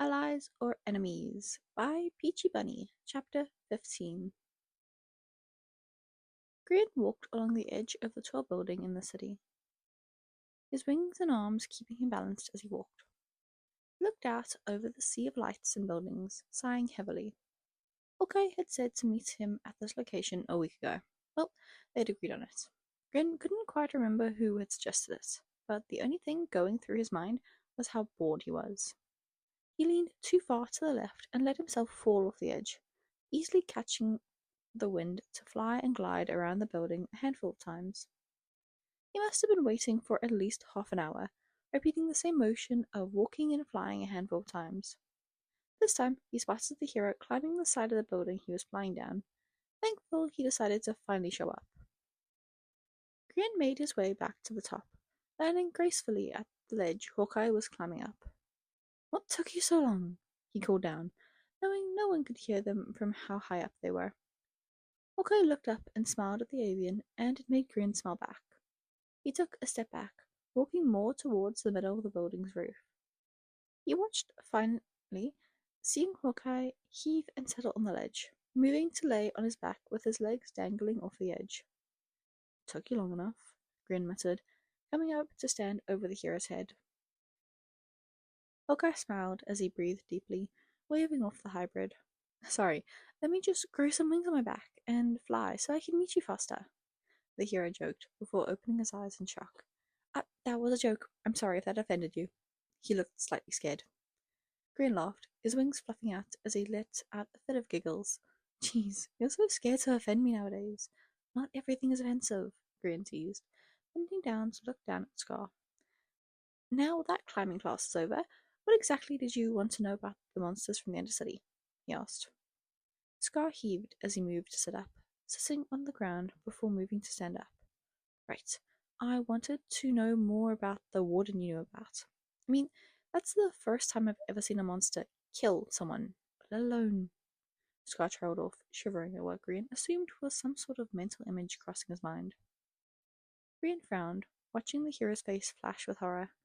Allies or Enemies by Peachiibunnii, Chapter 15. Grian walked along the edge of the tall building in the city, his wings and arms keeping him balanced as he walked. He looked out over the sea of lights and buildings, sighing heavily. Hawkeye had said to meet him at this location a week ago. Well, they'd agreed on it. Grin couldn't quite remember who had suggested it, but the only thing going through his mind was how bored he was. He leaned too far to the left and let himself fall off the edge, easily catching the wind to fly and glide around the building a handful of times. He must have been waiting for at least half an hour, repeating the same motion of walking and flying a handful of times. This time he spotted the hero climbing the side of the building he was flying down. Thankful he decided to finally show up. Grian made his way back to the top, landing gracefully at the ledge Hawkeye was climbing up. "What took you so long?" he called down, knowing no one could hear them from how high up they were. Hawkeye looked up and smiled at the avian, and it made Grian smile back. He took a step back, walking more towards the middle of the building's roof. He watched finally, seeing Hawkeye heave and settle on the ledge, moving to lay on his back with his legs dangling off the edge. "Took you long enough," Grian muttered, coming up to stand over the hero's head. Hawkeye smiled as he breathed deeply, waving off the hybrid. "Sorry, let me just grow some wings on my back and fly so I can meet you faster," the hero joked before opening his eyes in shock. That was a joke. I'm sorry if that offended you." He looked slightly scared. Grian laughed, his wings fluffing out as he let out a fit of giggles. "Jeez, you're so scared to offend me nowadays. Not everything is offensive," Grian teased, bending down to look down at Scar. "Now that climbing class is over, what exactly did you want to know about the monsters from the Undercity?" he asked. Scar heaved as he moved to sit up, sitting on the ground before moving to stand up. "Right. I wanted to know more about the warden you knew about. I mean, that's the first time I've ever seen a monster kill someone, let alone..." Scar trailed off, shivering at what Grian assumed was some sort of mental image crossing his mind. Grian frowned, watching the hero's face flash with horror.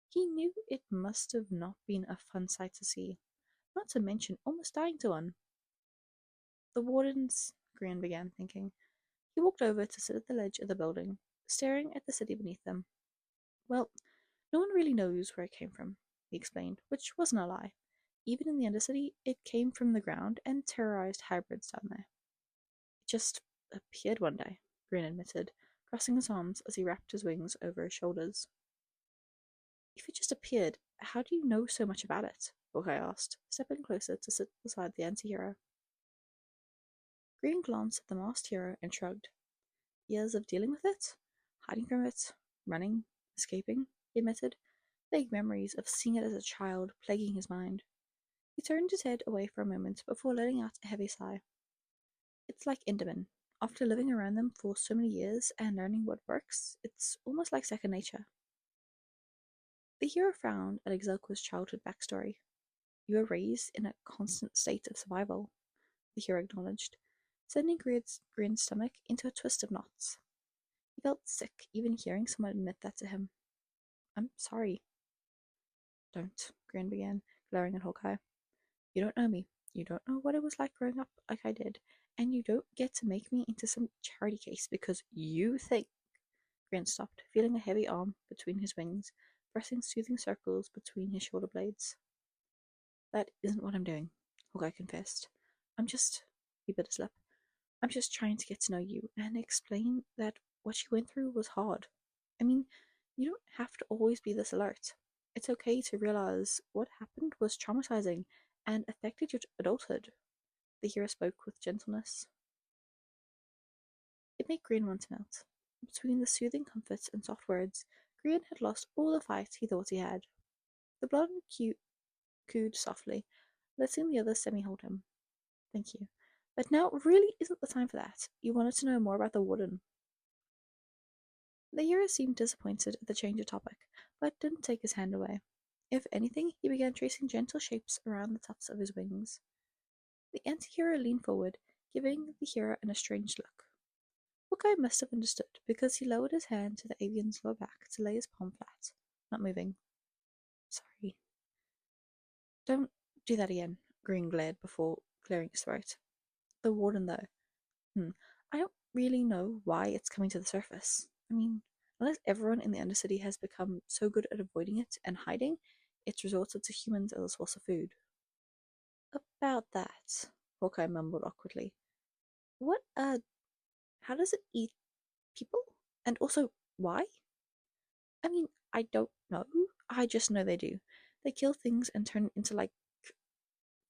He knew it must have not been a fun sight to see, not to mention almost dying to one. "The wardens," Grian began thinking. He walked over to sit at the ledge of the building, staring at the city beneath them. "Well, no one really knows where it came from," he explained, which wasn't a lie. Even in the Undercity, it came from the ground and terrorized hybrids down there. "It just appeared one day," Grian admitted, crossing his arms as he wrapped his wings over his shoulders. "If it just appeared, how do you know so much about it?" Hawkeye asked, stepping closer to sit beside the anti-hero. Grian glanced at the masked hero and shrugged. "Years of dealing with it? Hiding from it? Running? Escaping?" he admitted, vague memories of seeing it as a child plaguing his mind. He turned his head away for a moment before letting out a heavy sigh. "It's like Endermen. After living around them for so many years and learning what works, it's almost like second nature." The hero frowned at Exelqua's childhood backstory. "You were raised in a constant state of survival," the hero acknowledged, sending Grian's stomach into a twist of knots. He felt sick even hearing someone admit that to him. "I'm sorry." "Don't," Grian began, glaring at Hawkeye. "You don't know me. You don't know what it was like growing up like I did, and you don't get to make me into some charity case because you think..." Grian stopped, feeling a heavy arm between his wings, pressing soothing circles between his shoulder blades. "That isn't what I'm doing," Hawkeye confessed. He bit his lip. "I'm just trying to get to know you and explain that what you went through was hard. I mean, you don't have to always be this alert. It's okay to realize what happened was traumatizing and affected your adulthood." The hero spoke with gentleness. It made Grian want to melt. Between the soothing comforts and soft words, Grian had lost all the fight he thought he had. The blonde cooed softly, letting the other semi-hold him. "Thank you. But now really isn't the time for that. You wanted to know more about the warden." The hero seemed disappointed at the change of topic, but didn't take his hand away. If anything, he began tracing gentle shapes around the tufts of his wings. The anti-hero leaned forward, giving the hero an estranged look. Hawkeye must have understood, because he lowered his hand to the avian's lower back to lay his palm flat, not moving. "Sorry." "Don't Do that again, Green glared before clearing his throat. The warden, though. I don't really know why it's coming to the surface. I mean, unless everyone in the Undercity has become so good at avoiding it and hiding, it's resorted to humans as a source of food. About that, Hawkeye mumbled awkwardly. What, how does it eat people? And also, why? I mean, I don't know. I just know they do. They kill things and turn it into, like,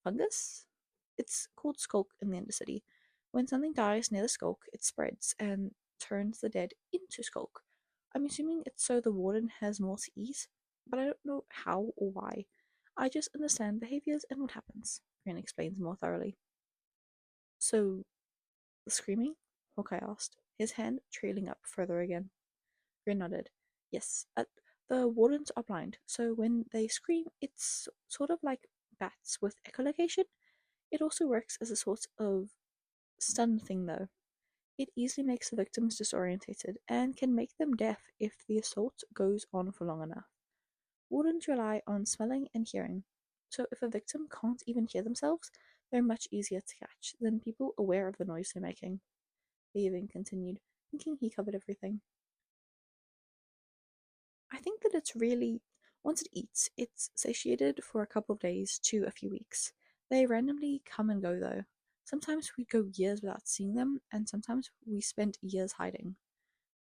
fungus? It's called skulk in the Undercity. When something dies near the skulk, it spreads and turns the dead into skulk. I'm assuming it's so the warden has more to eat, but I don't know how or why. I just understand behaviors and what happens. Green explains more thoroughly. So, the screaming? Hawkeye asked, his hand trailing up further again. Grin nodded. Yes, the wardens are blind, so when they scream, it's sort of like bats with echolocation. It also works as a sort of stun thing, though. It easily makes the victims disorientated and can make them deaf if the assault goes on for long enough. Wardens rely on smelling and hearing, so if a victim can't even hear themselves, they're much easier to catch than people aware of the noise they're making. The evening continued, thinking he covered everything. I think that it's really, once it eats, it's satiated for a couple of days to a few weeks. They randomly come and go though. Sometimes we go years without seeing them, and sometimes we spend years hiding.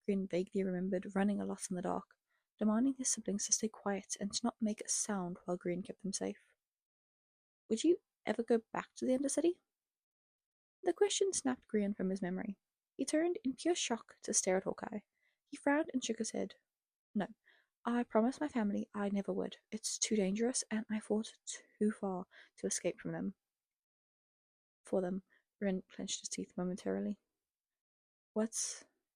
Green vaguely remembered running a lot in the dark, demanding his siblings to stay quiet and to not make a sound while Green kept them safe. Would you ever go back to the Undercity? The question snapped Green from his memory. He turned in pure shock to stare at Hawkeye. He frowned and shook his head. No, I promised my family I never would. It's too dangerous, and I fought too far to escape from them. For them, Ren clenched his teeth momentarily. What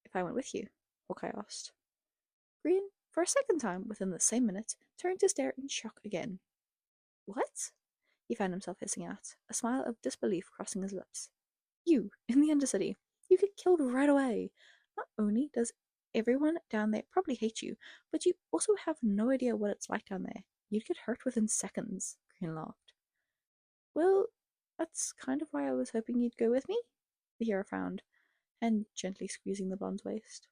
if I went with you? Hawkeye asked. Green, for a second time within the same minute, turned to stare in shock again. What? He found himself hissing out, a smile of disbelief crossing his lips. You, in the Undercity, you get killed right away. Not only does everyone down there probably hate you, but you also have no idea what it's like down there. You'd get hurt within seconds, Green laughed. Well, that's kind of why I was hoping you'd go with me, the hero frowned, and gently squeezing the blonde's waist.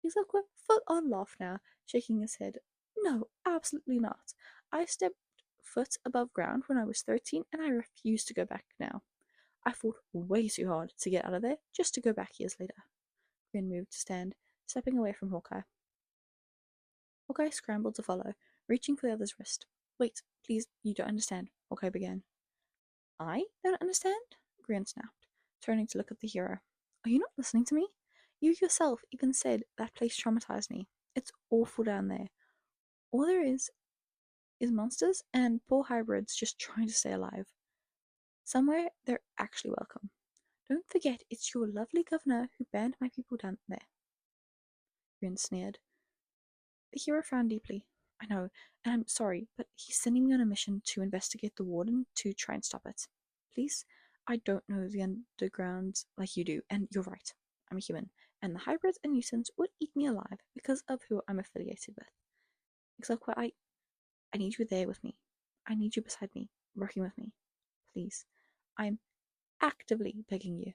He's like a full-on laugh now, shaking his head. No, absolutely not. I stepped foot above ground when I was 13, and I refuse to go back now. I fought way too hard to get out of there, just to go back years later. Grin moved to stand, stepping away from Hawkeye. Hawkeye scrambled to follow, reaching for the other's wrist. Wait, please, you don't understand, Hawkeye began. I don't understand? Grin snapped, turning to look at the hero. Are you not listening to me? You yourself even said that place traumatized me. It's awful down there. All there is monsters and poor hybrids just trying to stay alive. Somewhere they're actually welcome. Don't forget it's your lovely governor who banned my people down there. Grin sneered. The hero frowned deeply. I know, and I'm sorry, but he's sending me on a mission to investigate the warden to try and stop it. Please, I don't know the underground like you do, and you're right. I'm a human, and the hybrids and mutants would eat me alive because of who I'm affiliated with. Except I need you there with me. I need you beside me, working with me. Please. I'm actively begging you.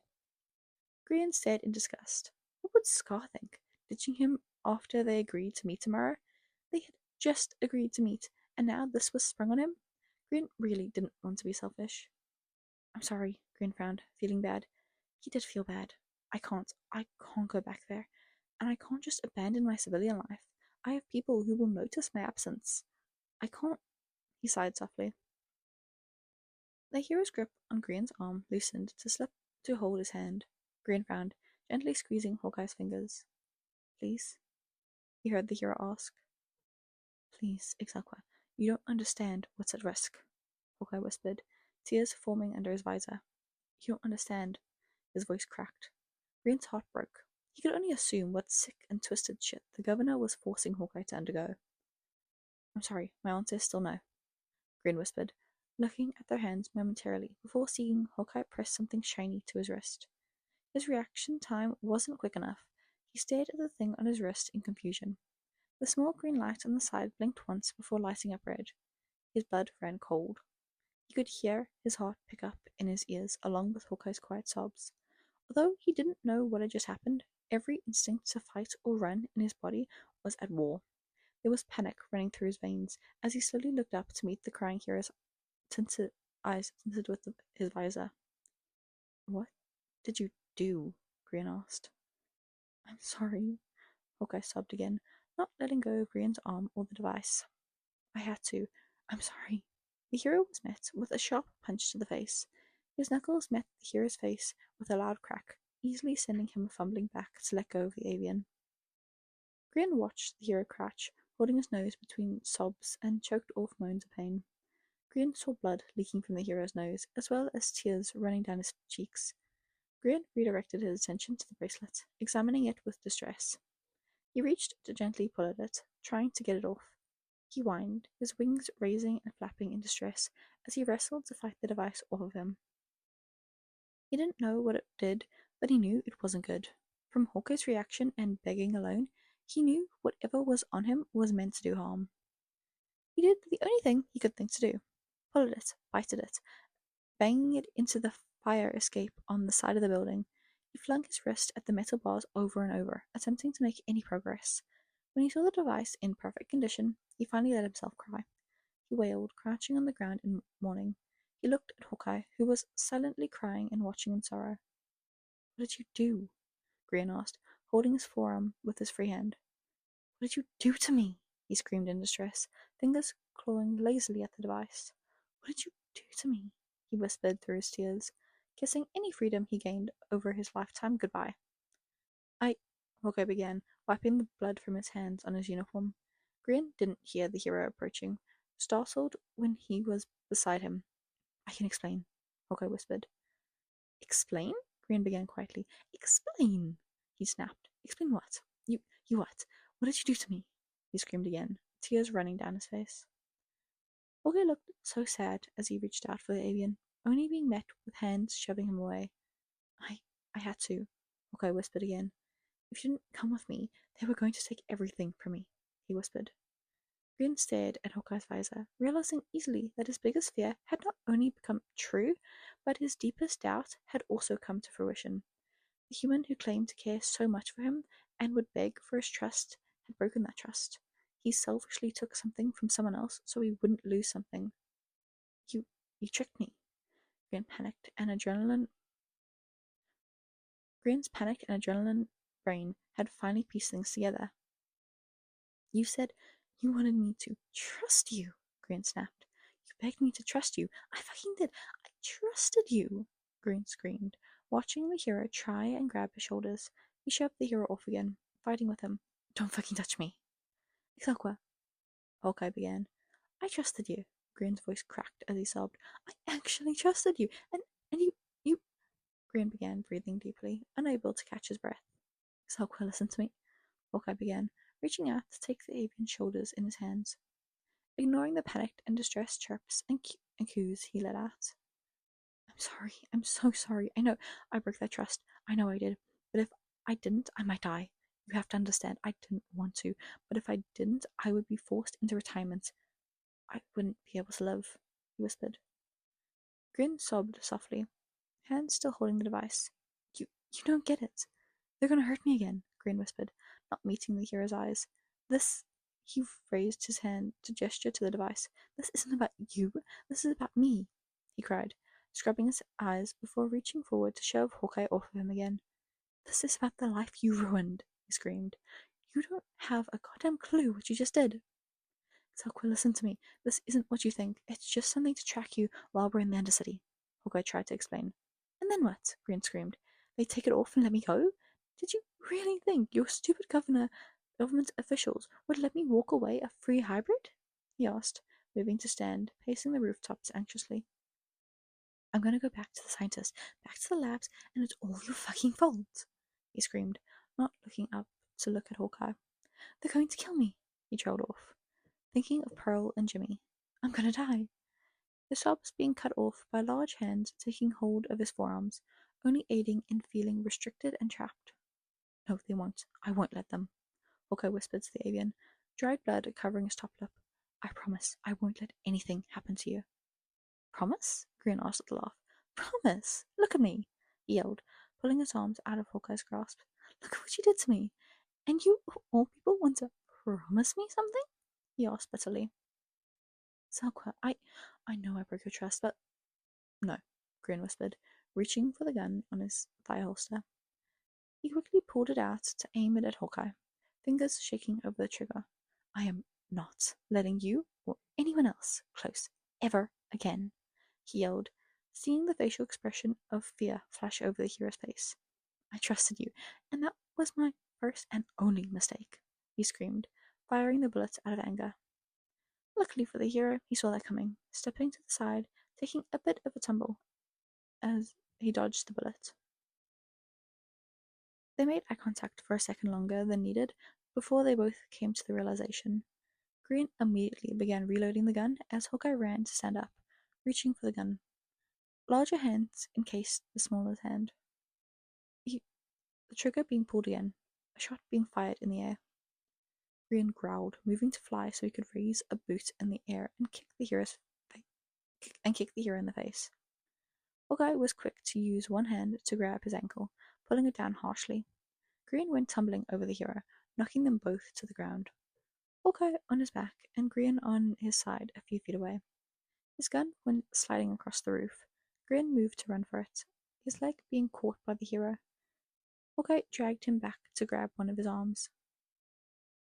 Grian stared in disgust. What would Scar think? Ditching him after they agreed to meet tomorrow? They had just agreed to meet, and now this was sprung on him? Grian really didn't want to be selfish. I'm sorry, Grian frowned, feeling bad. He did feel bad. I can't go back there. And I can't just abandon my civilian life. I have people who will notice my absence. I can't. He sighed softly. The hero's grip on Grian's arm loosened to slip to hold his hand. Grian frowned, gently squeezing Hawkeye's fingers. Please? He heard the hero ask. Please, Ixaqua, you don't understand what's at risk, Hawkeye whispered, tears forming under his visor. You don't understand. His voice cracked. Grian's heart broke. He could only assume what sick and twisted shit the governor was forcing Hawkeye to undergo. I'm sorry, my answer is still no, Grian whispered, looking at their hands momentarily before seeing Hawkeye press something shiny to his wrist. His reaction time wasn't quick enough. He stared at the thing on his wrist in confusion. The small green light on the side blinked once before lighting up red. His blood ran cold. He could hear his heart pick up in his ears along with Hawkeye's quiet sobs. Although he didn't know what had just happened, every instinct to fight or run in his body was at war. There was panic running through his veins as he slowly looked up to meet the crying hero's tinted eyes tinted with his visor. What did you do? Grian asked. I'm sorry, Hawkeye sobbed again, not letting go of Grian's arm or the device. I had to. I'm sorry. The hero was met with a sharp punch to the face. His knuckles met the hero's face with a loud crack, easily sending him fumbling back to let go of the avian. Grian watched the hero crouch, holding his nose between sobs and choked off moans of pain. Grian saw blood leaking from the hero's nose, as well as tears running down his cheeks. Grian redirected his attention to the bracelet, examining it with distress. He reached to gently pull at it, trying to get it off. He whined, his wings raising and flapping in distress as he wrestled to fight the device off of him. He didn't know what it did, but he knew it wasn't good. From Hawkeye's reaction and begging alone, he knew whatever was on him was meant to do harm. He did the only thing he could think to do. Pull at it, bite at it, banging it into the fire escape on the side of the building. He flung his wrist at the metal bars over and over, attempting to make any progress. When he saw the device in perfect condition, he finally let himself cry. He wailed, crouching on the ground in mourning. He looked at Hawkeye, who was silently crying and watching in sorrow. What did you do? Grian asked, holding his forearm with his free hand. What did you do to me? He screamed in distress, fingers clawing lazily at the device. What did you do to me? He whispered through his tears, kissing any freedom he gained over his lifetime goodbye. Hawkeye began, wiping the blood from his hands on his uniform. Grian didn't hear the hero approaching, startled when he was beside him. I can explain, Hawkeye whispered. Explain? Grian began quietly. Explain, he snapped. Explain what? You what? What did you do to me? He screamed again, tears running down his face. Hawkeye looked so sad as he reached out for the avian, only being met with hands shoving him away. I had to, Hawkeye whispered again. If you didn't come with me, they were going to take everything from me, he whispered. Grian stared at Hawkeye's visor, realizing easily that his biggest fear had not only become true, but his deepest doubt had also come to fruition. The human who claimed to care so much for him and would beg for his trust had broken that trust. He selfishly took something from someone else so he wouldn't lose something. You tricked me. Grian panicked and adrenaline Grian's panicked and adrenaline brain had finally pieced things together. You said you wanted me to trust you, Grian snapped. You begged me to trust you. I fucking did. I trusted you, Grian screamed, watching the hero try and grab his shoulders. He shoved the hero off again, fighting with him. Don't fucking touch me. Exactly, Hawkeye began. I trusted you. Grian's voice cracked as he sobbed. I actually trusted you, and you. Grian began, breathing deeply, unable to catch his breath. Hawkeye, listen to me, Hawkeye began, reaching out to take the avian's shoulders in his hands, ignoring the panicked and distressed chirps and coos he let out. I'm sorry. I'm so sorry. I know I broke that trust. I know I did. But if I didn't, I might die. You have to understand, I didn't want to. But if I didn't, I would be forced into retirement. I wouldn't be able to live, he whispered. Grin sobbed softly, hands still holding the device. You don't get it. They're gonna hurt me again, Grin whispered, not meeting the hero's eyes. He raised his hand to gesture to the device. This isn't about you. This is about me, he cried, scrubbing his eyes before reaching forward to shove Hawkeye off of him again. This is about the life you ruined, he screamed. You don't have a goddamn clue what you just did. Selkwa, listen to me. This isn't what you think. It's just something to track you while we're in the Undercity, Hawkeye tried to explain. And then what? Grin screamed. They take it off and let me go? Did you really think your stupid government officials would let me walk away a free hybrid? He asked, moving to stand, pacing the rooftops anxiously. I'm gonna go back to the scientists, back to the labs, and it's all your fucking fault, he screamed, not looking up to look at Hawkeye. They're going to kill me, he trailed off, thinking of Pearl and Jimmy. I'm gonna die. His sobs being cut off by large hands taking hold of his forearms, only aiding in feeling restricted and trapped. No, they won't. I won't let them, Hawkeye whispered to the avian, dried blood covering his top lip. I promise I won't let anything happen to you. Promise? Green asked with a laugh. Promise! Look at me! He yelled, pulling his arms out of Hawkeye's grasp. Look at what you did to me! And you, of all people, want to promise me something? He asked bitterly. Selka, I know I broke your trust, but no, Grin whispered, reaching for the gun on his thigh holster. He quickly pulled it out to aim it at Hawkeye, fingers shaking over the trigger. I am not letting you or anyone else close ever again, he yelled, seeing the facial expression of fear flash over the hero's face. I trusted you, and that was my first and only mistake, he screamed, firing the bullets out of anger. Luckily for the hero, he saw that coming, stepping to the side, taking a bit of a tumble as he dodged the bullet. They made eye contact for a second longer than needed before they both came to the realization. Green immediately began reloading the gun as Hawkeye ran to stand up, reaching for the gun. Larger hands encased the smaller hand. The trigger being pulled again, a shot being fired in the air. Green growled, moving to fly so he could raise a boot in the air and kick the hero in the face. Hawkeye was quick to use one hand to grab his ankle, pulling it down harshly. Green went tumbling over the hero, knocking them both to the ground. Hawkeye on his back and Green on his side a few feet away. His gun went sliding across the roof. Green moved to run for it, his leg being caught by the hero. Hawkeye dragged him back to grab one of his arms.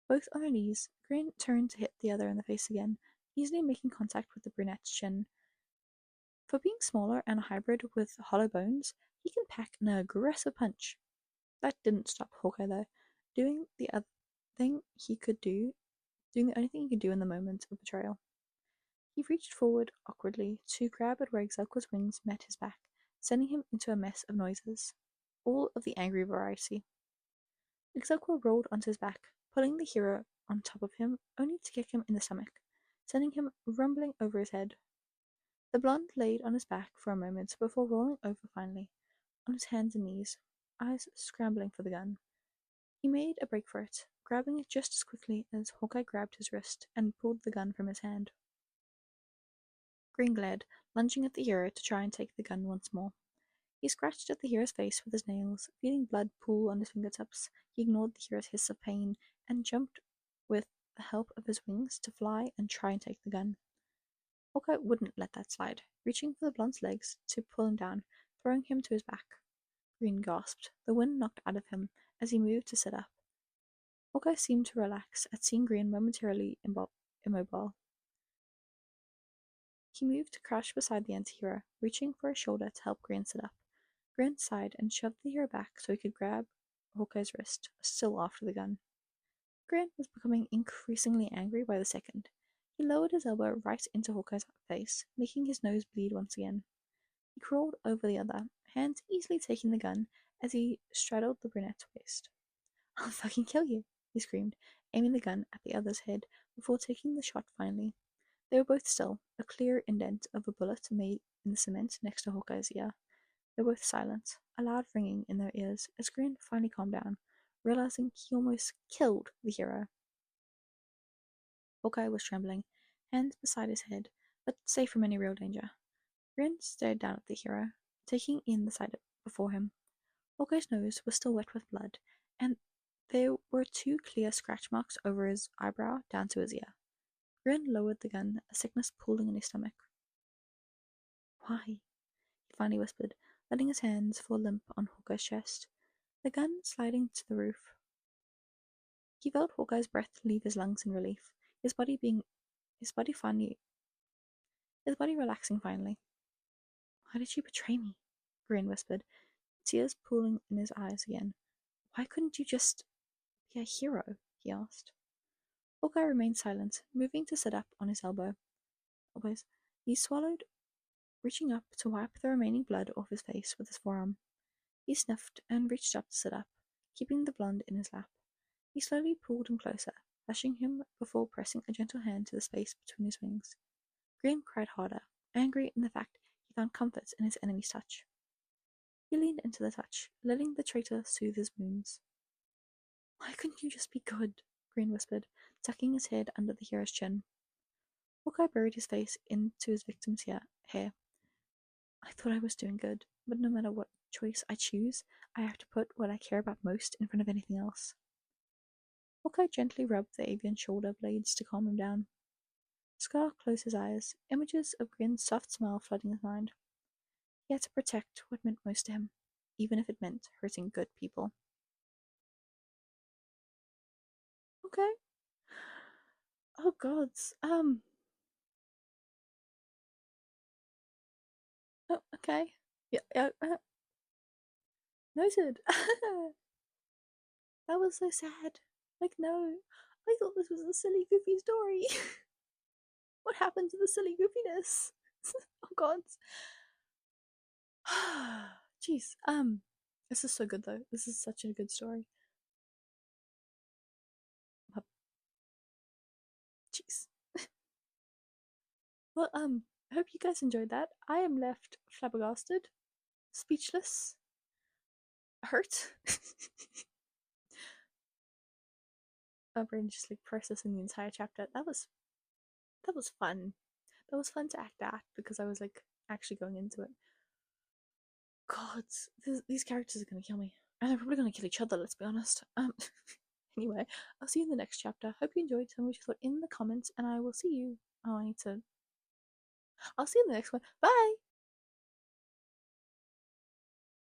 Both on their knees, Green turned to hit the other in the face again, easily making contact with the brunette's chin. For being smaller and a hybrid with hollow bones, he can pack an aggressive punch. That didn't stop Hawkeye though, doing the only thing he could do in the moment of betrayal. He reached forward awkwardly to grab at where Exelqua's wings met his back, sending him into a mess of noises, all of the angry variety. Exelqua rolled onto his back, pulling the hero on top of him, only to kick him in the stomach, sending him rumbling over his head. The blonde laid on his back for a moment before rolling over finally, on his hands and knees, eyes scrambling for the gun. He made a break for it, grabbing it just as quickly as Hawkeye grabbed his wrist and pulled the gun from his hand. Green glared, lunging at the hero to try and take the gun once more. He scratched at the hero's face with his nails, feeling blood pool on his fingertips. He ignored the hero's hiss of pain and jumped with the help of his wings to fly and try and take the gun. Hawkeye wouldn't let that slide, reaching for the blonde's legs to pull him down, throwing him to his back. Green gasped, the wind knocked out of him as he moved to sit up. Hawkeye seemed to relax at seeing Green momentarily immobile. He moved to crouch beside the anti-hero, reaching for his shoulder to help Green sit up. Green sighed and shoved the hero back so he could grab Hawkeye's wrist, still after the gun. Grant was becoming increasingly angry by the second. He lowered his elbow right into Hawkeye's face, making his nose bleed once again. He crawled over the other, hands easily taking the gun as he straddled the brunette's waist. I'll fucking kill you, he screamed, aiming the gun at the other's head before taking the shot finally. They were both still, a clear indent of a bullet made in the cement next to Hawkeye's ear. They were both silent, a loud ringing in their ears as Grant finally calmed down, realizing he almost killed the hero. Hawkeye was trembling, hands beside his head, but safe from any real danger. Grant stared down at the hero, taking in the sight before him. Hawkeye's nose was still wet with blood, and there were 2 clear scratch marks over his eyebrow down to his ear. Grin lowered the gun, a sickness pooling in his stomach. Why? He finally whispered, letting his hands fall limp on Hawkeye's chest, the gun sliding to the roof. He felt Hawkeye's breath leave his lungs in relief, his body relaxing finally. Why did you betray me? Grin whispered, tears pooling in his eyes again. Why couldn't you just be a hero? He asked. Hawkeye remained silent, moving to sit up on his elbow. Always, he swallowed, reaching up to wipe the remaining blood off his face with his forearm. He sniffed and reached up to sit up, keeping the blonde in his lap. He slowly pulled him closer, hushing him before pressing a gentle hand to the space between his wings. Graham cried harder, angry in the fact he found comfort in his enemy's touch. He leaned into the touch, letting the traitor soothe his wounds. Why couldn't you just be good? Green whispered, tucking his head under the hero's chin. Hawkeye buried his face into his victim's Here, I thought I was doing good, but no matter what choice I choose, I have to put what I care about most in front of anything else. Hawkeye gently rubbed the avian's shoulder blades to calm him down. Scar closed his eyes, images of Grin's soft smile flooding his mind. He had to protect what meant most to him, even if it meant hurting good people. Okay. Oh gods. Oh, okay. Yeah. Noted. That was so sad. Like, no. I thought this was a silly, goofy story. What happened to the silly goofiness? Oh god. Jeez. This is so good though. This is such a good story. Jeez. Well, I hope you guys enjoyed that. I am left flabbergasted, speechless, hurt. My brain just like processing the entire chapter. That was fun. That was fun to act out because I was like actually going into it. God, these characters are gonna kill me, and they're probably gonna kill each other. Let's be honest. Anyway, I'll see you in the next chapter. Hope you enjoyed. Tell me what you thought in the comments, and I will see you. Oh, I need to. I'll see you in the next one. Bye.